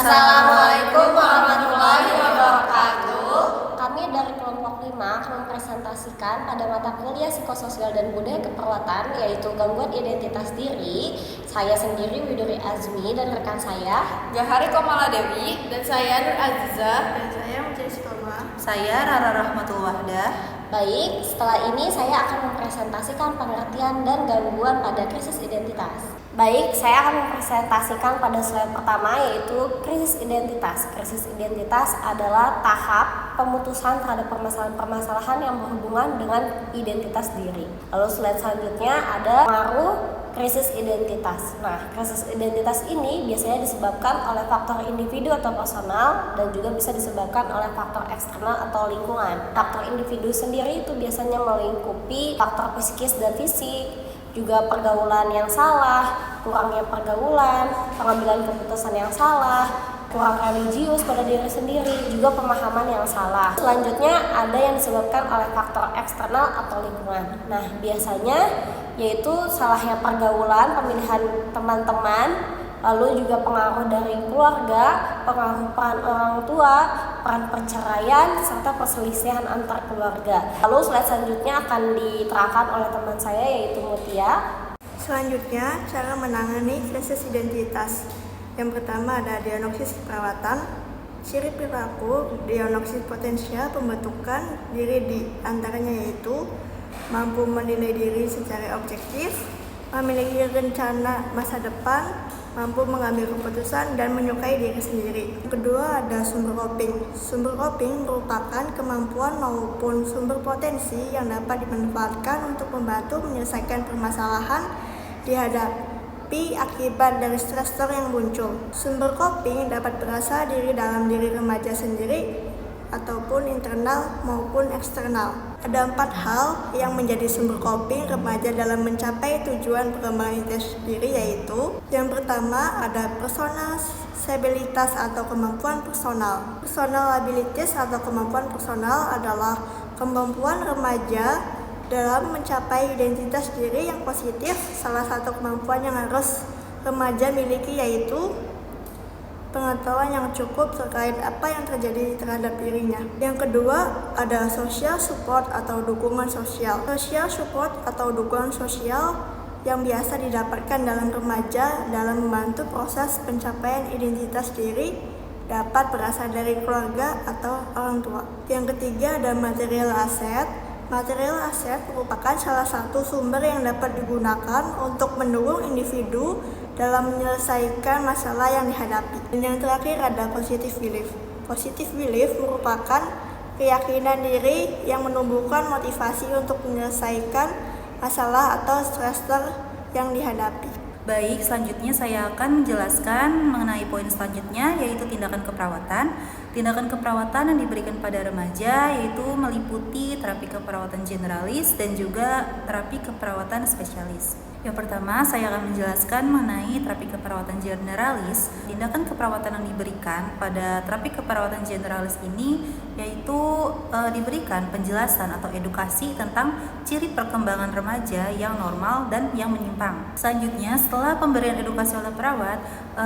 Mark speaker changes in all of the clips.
Speaker 1: Assalamualaikum warahmatullahi wabarakatuh.
Speaker 2: Kami dari kelompok 5 akan mempresentasikan pada mata kuliah psikososial dan budaya keperawatan, yaitu gangguan identitas diri. Saya sendiri Widuri Azmi dan rekan saya
Speaker 1: Jahari Komala Dewi dan saya Nur Azizah
Speaker 3: dan saya Mutia Sikoma.
Speaker 1: Saya Rara Rahmatul Wahdah.
Speaker 2: Baik, setelah ini saya akan mempresentasikan pengertian dan gangguan pada krisis identitas. Baik, saya akan mempresentasikan pada slide pertama, yaitu krisis identitas. Krisis identitas adalah tahap pemutusan terhadap permasalahan-permasalahan yang berhubungan dengan identitas diri. Lalu slide selanjutnya ada pengaruh krisis identitas. Nah, krisis identitas ini biasanya disebabkan oleh faktor individu atau personal dan juga bisa disebabkan oleh faktor eksternal atau lingkungan. Faktor individu sendiri itu biasanya melingkupi faktor psikis dan fisik, juga pergaulan yang salah, kurangnya pergaulan, pengambilan keputusan yang salah, kurang religius pada diri sendiri, juga pemahaman yang salah. Selanjutnya ada yang disebabkan oleh faktor eksternal atau lingkungan. Nah, biasanya yaitu salahnya pergaulan, pemilihan teman-teman, lalu juga pengaruh dari keluarga, pengaruh peran orang tua, peran perceraian, serta perselisihan antar keluarga. Lalu slide selanjutnya akan diterangkan oleh teman saya, yaitu Mutia.
Speaker 3: Selanjutnya, cara menangani krisis identitas. Yang pertama ada diagnosis keperawatan. Ciri perilaku diagnosis potensial pembentukan diri di antaranya yaitu mampu menilai diri secara objektif, memiliki rencana masa depan, mampu mengambil keputusan dan menyukai diri sendiri. Kedua ada sumber coping. Sumber coping merupakan kemampuan maupun sumber potensi yang dapat dimanfaatkan untuk membantu menyelesaikan permasalahan dihadapi akibat dari stresor yang muncul. Sumber coping dapat berasal dari dalam diri remaja sendiri ataupun internal maupun eksternal. Ada 4 hal yang menjadi sumber coping remaja dalam mencapai tujuan perkembangan identitas diri, yaitu yang pertama ada personal abilities atau kemampuan personal. Personal abilities atau kemampuan personal adalah kemampuan remaja dalam mencapai identitas diri yang positif. Salah satu kemampuan yang harus remaja miliki yaitu pengetahuan yang cukup terkait apa yang terjadi terhadap dirinya. Yang kedua ada social support atau dukungan sosial. Social support atau dukungan sosial yang biasa didapatkan dalam remaja dalam membantu proses pencapaian identitas diri dapat berasal dari keluarga atau orang tua. Yang ketiga ada material aset. Material aset merupakan salah satu sumber yang dapat digunakan untuk mendukung individu dalam menyelesaikan masalah yang dihadapi. Dan yang terakhir ada positive belief. Positive belief merupakan keyakinan diri yang menumbuhkan motivasi untuk menyelesaikan masalah atau stressor yang dihadapi.
Speaker 1: Baik, selanjutnya saya akan menjelaskan mengenai poin selanjutnya, yaitu tindakan keperawatan. Tindakan keperawatan yang diberikan pada remaja yaitu meliputi terapi keperawatan generalis dan juga terapi keperawatan spesialis. Yang pertama, saya akan menjelaskan mengenai terapi keperawatan generalis. Tindakan keperawatan yang diberikan pada terapi keperawatan generalis ini yaitu diberikan penjelasan atau edukasi tentang ciri perkembangan remaja yang normal dan yang menyimpang. Selanjutnya, setelah pemberian edukasi oleh perawat,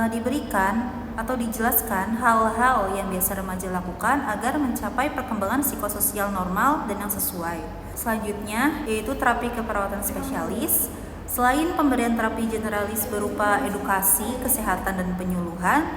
Speaker 1: diberikan atau dijelaskan hal-hal yang biasa remaja lakukan agar mencapai perkembangan psikososial normal dan yang sesuai. Selanjutnya, yaitu terapi keperawatan spesialis. Selain pemberian terapi generalis berupa edukasi, kesehatan, dan penyuluhan,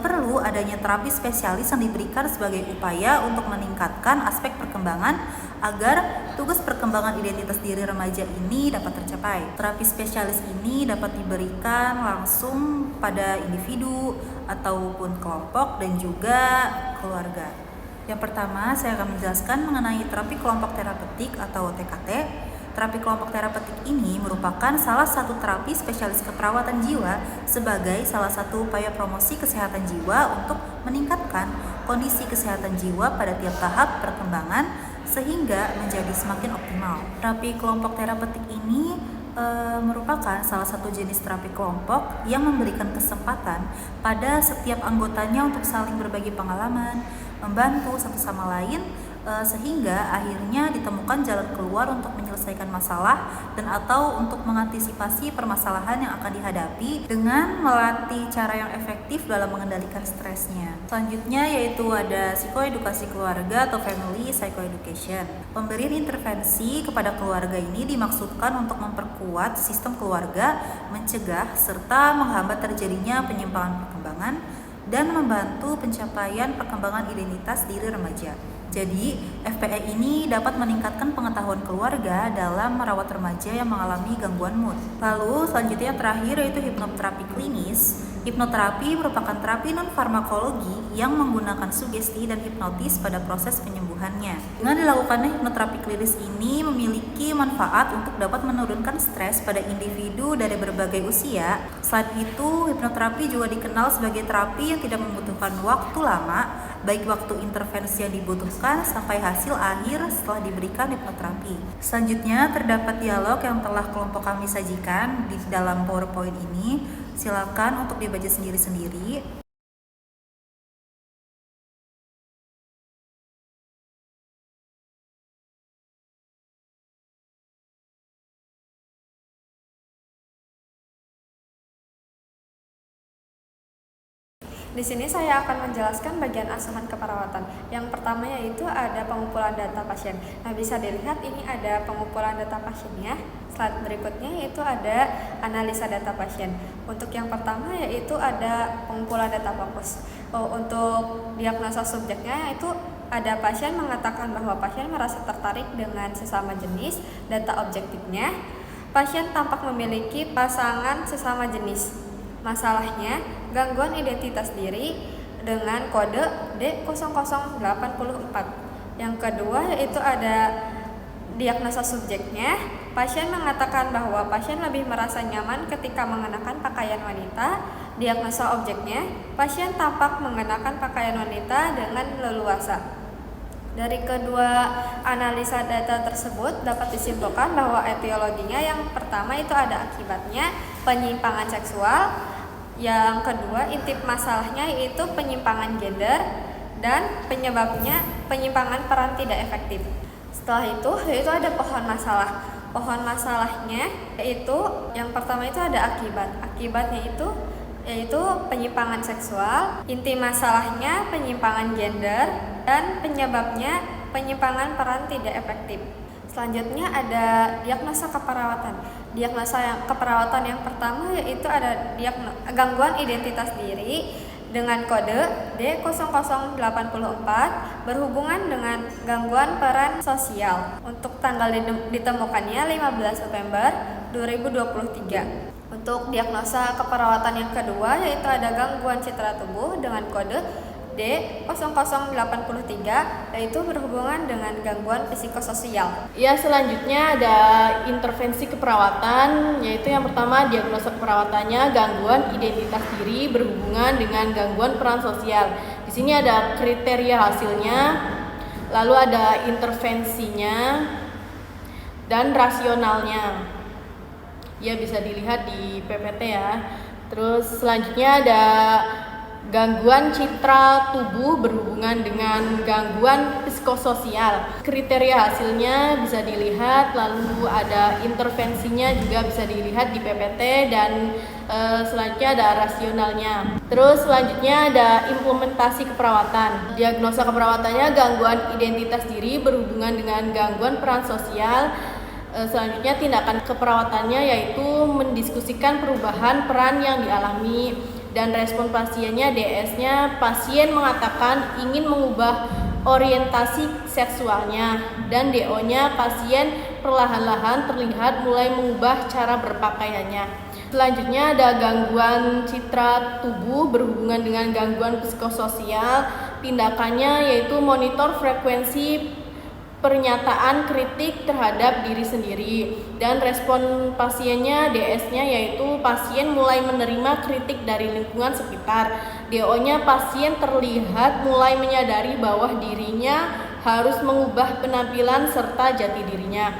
Speaker 1: perlu adanya terapi spesialis yang diberikan sebagai upaya untuk meningkatkan aspek perkembangan agar tugas perkembangan identitas diri remaja ini dapat tercapai. Terapi spesialis ini dapat diberikan langsung pada individu ataupun kelompok dan juga keluarga. Yang pertama, saya akan menjelaskan mengenai terapi kelompok terapeutik atau TKT. Terapi kelompok terapeutik ini merupakan salah satu terapi spesialis keperawatan jiwa sebagai salah satu upaya promosi kesehatan jiwa untuk meningkatkan kondisi kesehatan jiwa pada tiap tahap perkembangan sehingga menjadi semakin optimal. Terapi kelompok terapeutik ini merupakan salah satu jenis terapi kelompok yang memberikan kesempatan pada setiap anggotanya untuk saling berbagi pengalaman, membantu satu sama lain sehingga akhirnya ditemukan jalan keluar untuk menyelesaikan masalah dan atau untuk mengantisipasi permasalahan yang akan dihadapi dengan melatih cara yang efektif dalam mengendalikan stresnya. Selanjutnya yaitu ada psikoedukasi keluarga atau family psychoeducation. Pemberian intervensi kepada keluarga ini dimaksudkan untuk memperkuat sistem keluarga, mencegah serta menghambat terjadinya penyimpangan perkembangan dan membantu pencapaian perkembangan identitas diri remaja. Jadi, FPE ini dapat meningkatkan pengetahuan keluarga dalam merawat remaja yang mengalami gangguan mood. Lalu, selanjutnya terakhir yaitu hipnoterapi klinis. Hipnoterapi merupakan terapi non-farmakologi yang menggunakan sugesti dan hipnotis pada proses penyembuhannya. Dengan dilakukannya hipnoterapi klinis ini memiliki manfaat untuk dapat menurunkan stres pada individu dari berbagai usia. Selain itu, hipnoterapi juga dikenal sebagai terapi yang tidak membutuhkan waktu lama, baik waktu intervensi yang dibutuhkan sampai hasil akhir setelah diberikan hipnoterapi. Selanjutnya terdapat dialog yang telah kelompok kami sajikan di dalam PowerPoint ini. Silakan untuk dibaca sendiri-sendiri.
Speaker 4: Di sini saya akan menjelaskan bagian asuhan keperawatan. Yang pertama yaitu ada pengumpulan data pasien. Nah, bisa dilihat ini ada pengumpulan data pasiennya. Slide berikutnya yaitu ada analisa data pasien. Untuk yang pertama yaitu ada pengumpulan data fokus. Untuk diagnosa subjeknya yaitu ada pasien mengatakan bahwa pasien merasa tertarik dengan sesama jenis. Data objektifnya, pasien tampak memiliki pasangan sesama jenis. Masalahnya, gangguan identitas diri dengan kode D0084. Yang kedua yaitu ada diagnosa subjeknya. Pasien mengatakan bahwa pasien lebih merasa nyaman ketika mengenakan pakaian wanita. Diagnosa objeknya, pasien tampak mengenakan pakaian wanita dengan leluasa. Dari kedua analisa data tersebut dapat disimpulkan bahwa etiologinya yang pertama itu ada akibatnya penyimpangan seksual, yang kedua intip masalahnya yaitu penyimpangan gender, dan penyebabnya penyimpangan peran tidak efektif. Setelah itu yaitu ada pohon masalah. Pohon masalahnya yaitu yang pertama itu ada akibatnya itu yaitu penyimpangan seksual, inti masalahnya penyimpangan gender, dan penyebabnya penyimpangan peran tidak efektif. Selanjutnya ada diagnosa keperawatan. Diagnosa keperawatan yang pertama yaitu ada gangguan identitas diri dengan kode D0084 berhubungan dengan gangguan peran sosial. Untuk tanggal ditemukannya 15 November 2023. Untuk diagnosa keperawatan yang kedua yaitu ada gangguan citra tubuh dengan kode D0083 yaitu berhubungan dengan gangguan psikososial.
Speaker 5: Ya, selanjutnya ada intervensi keperawatan, yaitu yang pertama diagnosa keperawatannya gangguan identitas diri berhubungan dengan gangguan peran sosial. Di sini ada kriteria hasilnya, lalu ada intervensinya dan rasionalnya. Ya, bisa dilihat di PPT ya. Terus selanjutnya ada gangguan citra tubuh berhubungan dengan gangguan psikososial. Kriteria hasilnya bisa dilihat, lalu ada intervensinya juga bisa dilihat di PPT, dan selanjutnya ada rasionalnya. Terus selanjutnya ada implementasi keperawatan. Diagnosa keperawatannya gangguan identitas diri berhubungan dengan gangguan peran sosial. Selanjutnya tindakan keperawatannya yaitu mendiskusikan perubahan peran yang dialami, dan respon pasiennya DS-nya pasien mengatakan ingin mengubah orientasi seksualnya, dan DO-nya pasien perlahan-lahan terlihat mulai mengubah cara berpakaiannya. Selanjutnya ada gangguan citra tubuh berhubungan dengan gangguan psikososial. Tindakannya yaitu monitor frekuensi pernyataan kritik terhadap diri sendiri, dan respon pasiennya DS-nya yaitu pasien mulai menerima kritik dari lingkungan sekitar. DO-nya pasien terlihat mulai menyadari bahwa dirinya harus mengubah penampilan serta jati dirinya.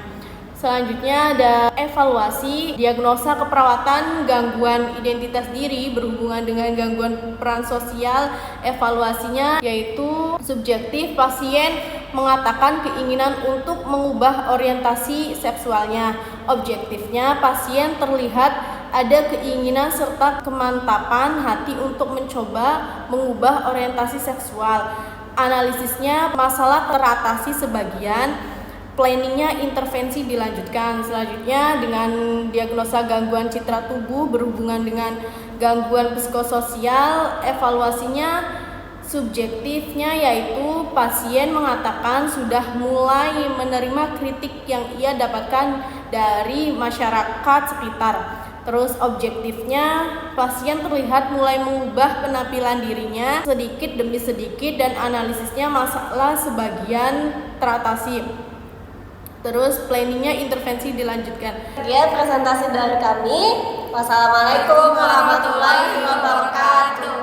Speaker 5: Selanjutnya ada evaluasi. Diagnosa keperawatan gangguan identitas diri berhubungan dengan gangguan peran sosial. Evaluasinya yaitu subjektif, pasien mengatakan keinginan untuk mengubah orientasi seksualnya. Objektifnya, pasien terlihat ada keinginan serta kemantapan hati untuk mencoba mengubah orientasi seksual. Analisisnya, masalah teratasi sebagian. Planningnya, intervensi dilanjutkan. Selanjutnya dengan diagnosa gangguan citra tubuh berhubungan dengan gangguan psikososial. Evaluasinya subjektifnya yaitu pasien mengatakan sudah mulai menerima kritik yang ia dapatkan dari masyarakat sekitar. Terus objektifnya, pasien terlihat mulai mengubah penampilan dirinya sedikit demi sedikit dan analisisnya masalah sebagian teratasi. Terus planningnya, intervensi dilanjutkan.
Speaker 2: Sekian presentasi dari kami. Wassalamualaikum warahmatullahi wabarakatuh.